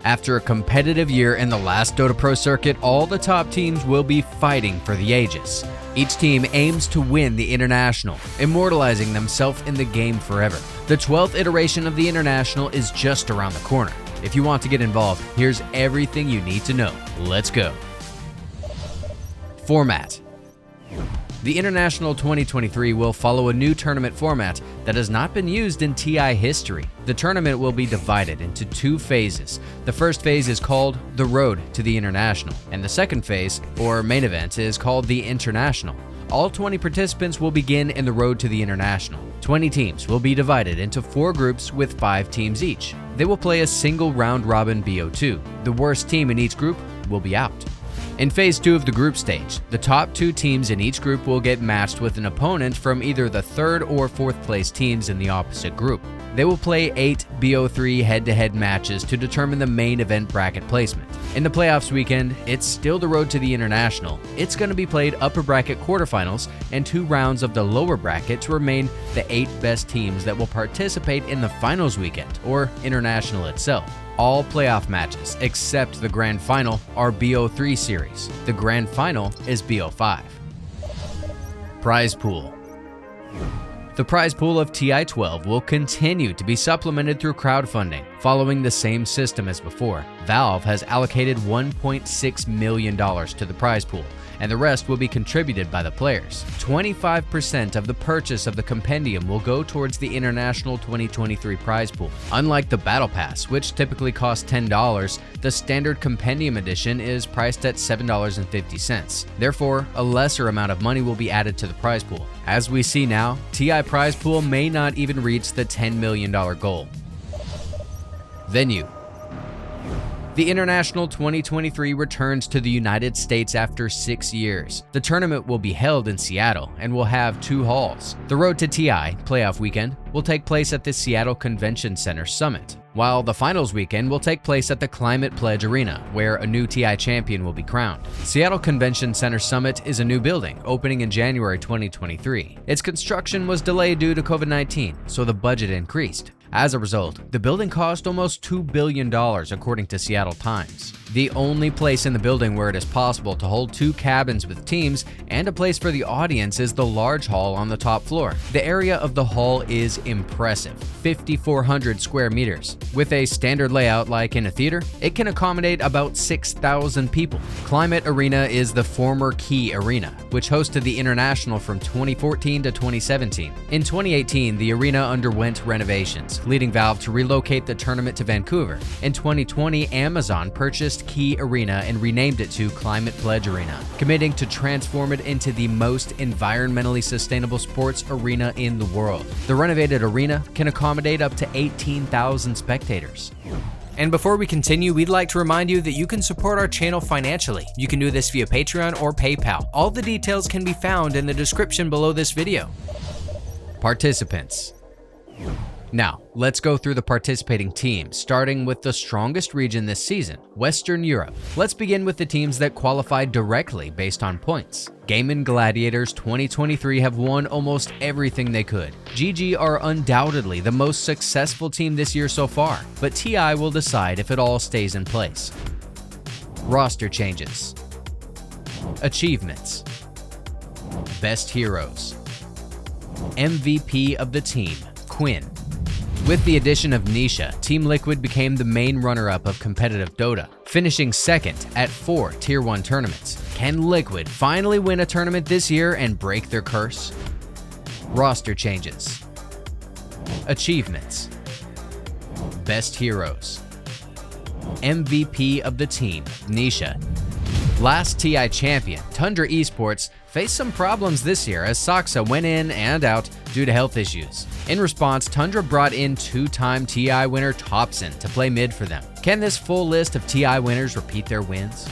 After a competitive year in the last Dota Pro Circuit, all the top teams will be fighting for the Aegis. Each team aims to win the International, immortalizing themselves in the game forever. The 12th iteration of the International is just around the corner. If you want to get involved, here's everything you need to know. Let's go. Format. The International 2023 will follow a new tournament format that has not been used in TI history. The tournament will be divided into two phases. The first phase is called the Road to the International, and the second phase, or main event, is called the International. All 20 participants will begin in the Road to the International. 20 teams will be divided into 4 groups with 5 teams each. They will play a single round-robin BO2. The worst team in each group will be out. In Phase 2 of the group stage, the top 2 teams in each group will get matched with an opponent from either the 3rd or 4th place teams in the opposite group. They will play 8 BO3 head-to-head matches to determine the main event bracket placement. In the playoffs weekend, it's still the Road to the International. It's going to be played upper bracket quarterfinals and 2 rounds of the lower bracket to remain the 8 best teams that will participate in the finals weekend, or International itself. All playoff matches, except the Grand Final, are BO3 series. The Grand Final is BO5. Prize Pool. The prize pool of TI-12 will continue to be supplemented through crowdfunding, following the same system as before. Valve has allocated $1.6 million to the prize pool, and the rest will be contributed by the players. 25% of the purchase of the compendium will go towards the International 2023 prize pool. Unlike the Battle Pass, which typically costs $10, the standard compendium edition is priced at $7.50. Therefore, a lesser amount of money will be added to the prize pool. As we see now, TI prize pool may not even reach the $10 million goal. Venue. The International 2023 returns to the United States after 6 years. The tournament will be held in Seattle and will have 2 halls. The Road to TI playoff weekend will take place at the Seattle Convention Center Summit, while the finals weekend will take place at the Climate Pledge Arena, where a new TI champion will be crowned. Seattle Convention Center Summit is a new building opening in January 2023. Its construction was delayed due to COVID-19, so the budget increased. As a result, the building cost almost $2 billion, according to Seattle Times. The only place in the building where it is possible to hold 2 cabins with teams and a place for the audience is the large hall on the top floor. The area of the hall is impressive, 5,400 square meters. With a standard layout like in a theater, it can accommodate about 6,000 people. Climate Arena is the former Key Arena, which hosted the International from 2014 to 2017. In 2018, the arena underwent renovations, leading Valve to relocate the tournament to Vancouver. In 2020, Amazon purchased Key Arena and renamed it to Climate Pledge Arena, committing to transform it into the most environmentally sustainable sports arena in the world. The renovated arena can accommodate up to 18,000 spectators. And before we continue, we'd like to remind you that you can support our channel financially. You can do this via Patreon or PayPal. All the details can be found in the description below this video. Participants. Now, let's go through the participating teams, starting with the strongest region this season, Western Europe. Let's begin with the teams that qualified directly based on points. Gaming Gladiators 2023 have won almost everything they could. GG are undoubtedly the most successful team this year so far, but TI will decide if it all stays in place. Roster changes. Achievements. Best heroes. MVP of the team, Quinn. With the addition of Nisha, Team Liquid became the main runner-up of competitive Dota, finishing second at 4 Tier 1 tournaments. Can Liquid finally win a tournament this year and break their curse? Roster changes. Achievements. Best heroes. MVP of the team, Nisha. Last TI champion, Tundra Esports, faced some problems this year as Saksa went in and out due to health issues. In response, Tundra brought in 2-time TI winner Topson to play mid for them. Can this full list of TI winners repeat their wins?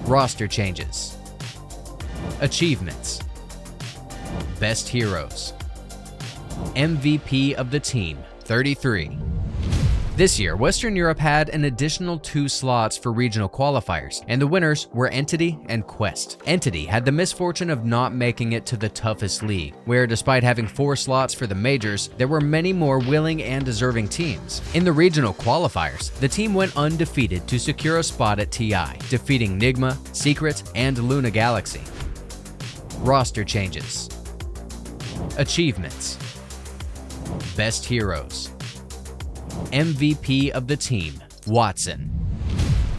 Roster changes. Achievements. Best heroes. MVP of the team, 33. This year, Western Europe had an additional 2 slots for regional qualifiers, and the winners were Entity and Quest. Entity had the misfortune of not making it to the toughest league, where despite having 4 slots for the majors, there were many more willing and deserving teams. In the regional qualifiers, the team went undefeated to secure a spot at TI, defeating Nigma, Secret, and Luna Galaxy. Roster changes. Achievements. Best heroes. MVP of the team, Watson.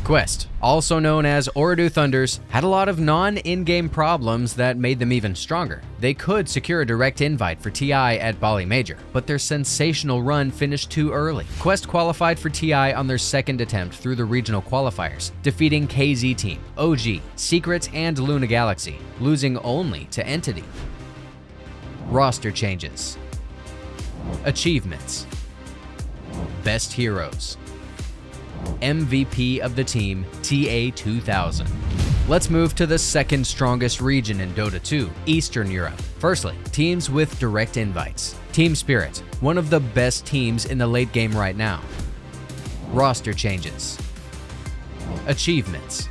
Quest, also known as Ooredoo Thunders, had a lot of non-in-game problems that made them even stronger. They could secure a direct invite for TI at Bali Major, but their sensational run finished too early. Quest qualified for TI on their second attempt through the regional qualifiers, defeating KZ Team, OG, Secret, and Luna Galaxy, losing only to Entity. Roster changes. Achievements. Best heroes. MVP of the team, TA2000. Let's move to the second strongest region in Dota 2, Eastern Europe. Firstly, teams with direct invites. Team Spirit, one of the best teams in the late game right now. Roster changes. Achievements.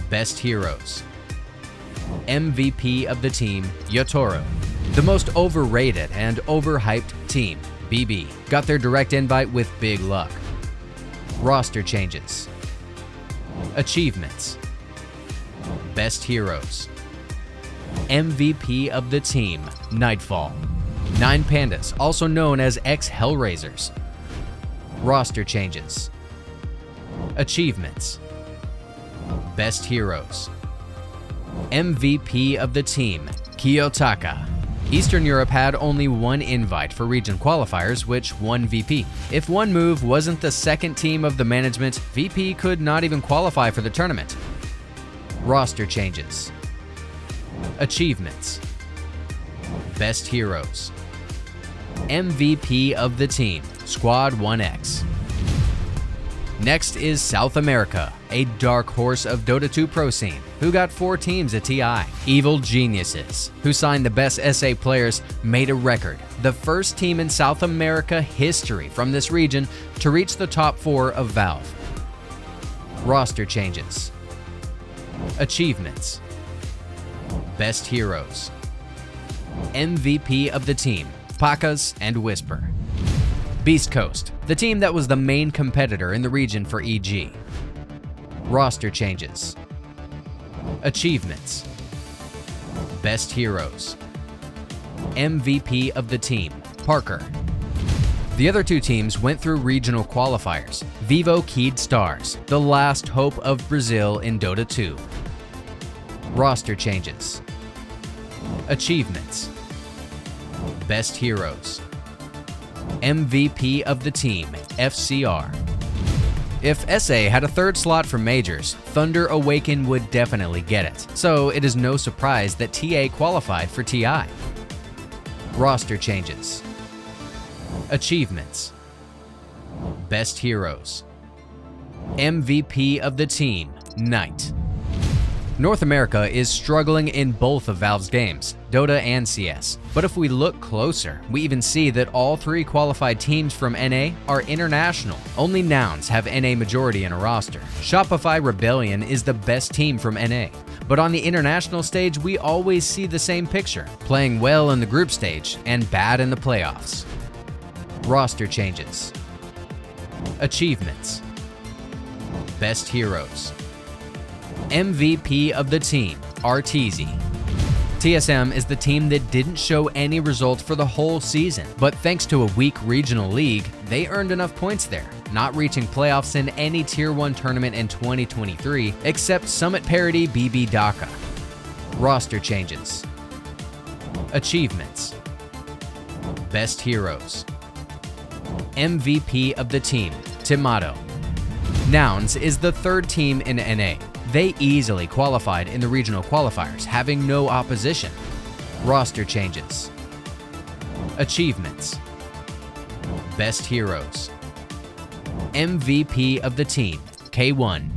Best heroes. MVP of the team, Yotaro. The most overrated and overhyped team, BB, got their direct invite with big luck. Roster changes. Achievements. Best heroes. MVP of the team, Nightfall. 9 Pandas, also known as ex-Hellraisers. Roster changes. Achievements. Best heroes. MVP of the team, Kiyotaka. Eastern Europe had only 1 invite for region qualifiers, which won VP. If one move wasn't the second team of the management, VP could not even qualify for the tournament. Roster changes. Achievements. Best heroes. MVP of the team, Squad 1X. Next is South America, a dark horse of Dota 2 pro scene, who got 4 teams at TI. Evil Geniuses, who signed the best SA players, made a record, the first team in South America history from this region to reach the top 4 of Valve. Roster changes. Achievements. Best heroes. MVP of the team, Pakas and Whisper. Beast Coast, the team that was the main competitor in the region for EG. Roster changes. Achievements. Best heroes. MVP of the team, Parker. The other 2 teams went through regional qualifiers. Vivo keyed Stars, the last hope of Brazil in Dota 2. Roster changes. Achievements. Best heroes. MVP of the team, FCR. If SA had a 3rd slot for majors, Thunder Awaken would definitely get it, so it is no surprise that TA qualified for TI. Roster changes. Achievements. Best heroes. MVP of the team, Knight. North America is struggling in both of Valve's games, Dota and CS. But if we look closer, we even see that all 3 qualified teams from NA are international. Only Nouns have NA majority in a roster. Shopify Rebellion is the best team from NA. But on the international stage, we always see the same picture, playing well in the group stage and bad in the playoffs. Roster changes. Achievements. Best heroes. MVP of the team, RTZ. TSM is the team that didn't show any results for the whole season, but thanks to a weak regional league, they earned enough points there, not reaching playoffs in any Tier 1 tournament in 2023, except Summit Parity BB Dhaka. Roster changes. Achievements. Best heroes. MVP of the team, Timato. Nouns is the 3rd team in NA. They easily qualified in the regional qualifiers, having no opposition. Roster changes. Achievements. Best heroes. MVP of the team, K1.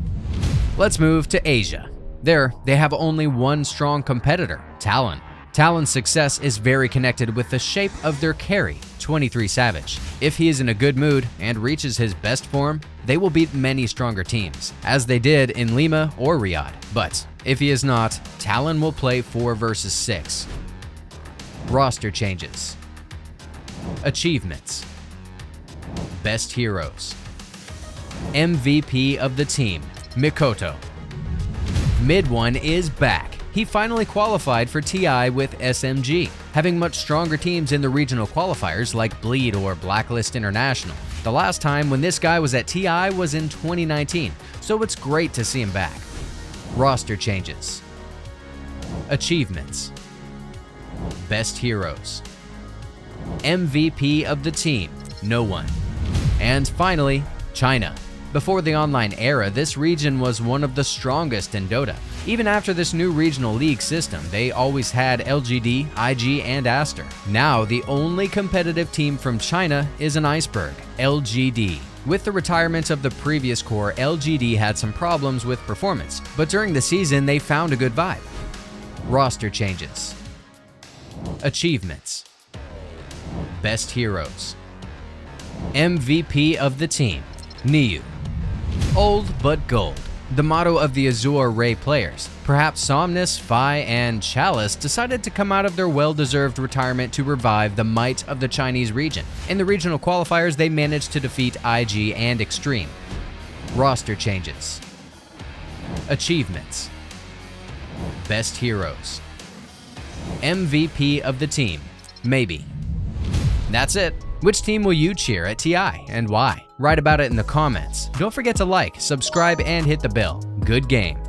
Let's move to Asia. There, they have only 1 strong competitor, Talon. Talon's success is very connected with the shape of their carry, 23 Savage. If he is in a good mood and reaches his best form, they will beat many stronger teams, as they did in Lima or Riyadh. But if he is not, Talon will play 4 versus 6. Roster changes. Achievements. Best heroes. MVP of the team, Mikoto. Mid One is back. He finally qualified for TI with SMG, having much stronger teams in the regional qualifiers like Bleed or Blacklist International. The last time when this guy was at TI was in 2019, so it's great to see him back. Roster changes. Achievements. Best heroes. MVP of the team, no one. And finally, China. Before the online era, this region was one of the strongest in Dota. Even after this new regional league system, they always had LGD, IG, and Aster. Now, the only competitive team from China is an iceberg, LGD. With the retirement of the previous core, LGD had some problems with performance, but during the season, they found a good vibe. Roster changes. Achievements. Best heroes. MVP of the team, Niu. Old but gold. The motto of the Azure Ray players. Perhaps Somnus, Phi, and Chalice decided to come out of their well-deserved retirement to revive the might of the Chinese region. In the regional qualifiers, they managed to defeat IG and Extreme. Roster changes. Achievements. Best heroes. MVP of the team, maybe. That's it. Which team will you cheer at TI and why? Write about it in the comments. Don't forget to like, subscribe, and hit the bell. Good game.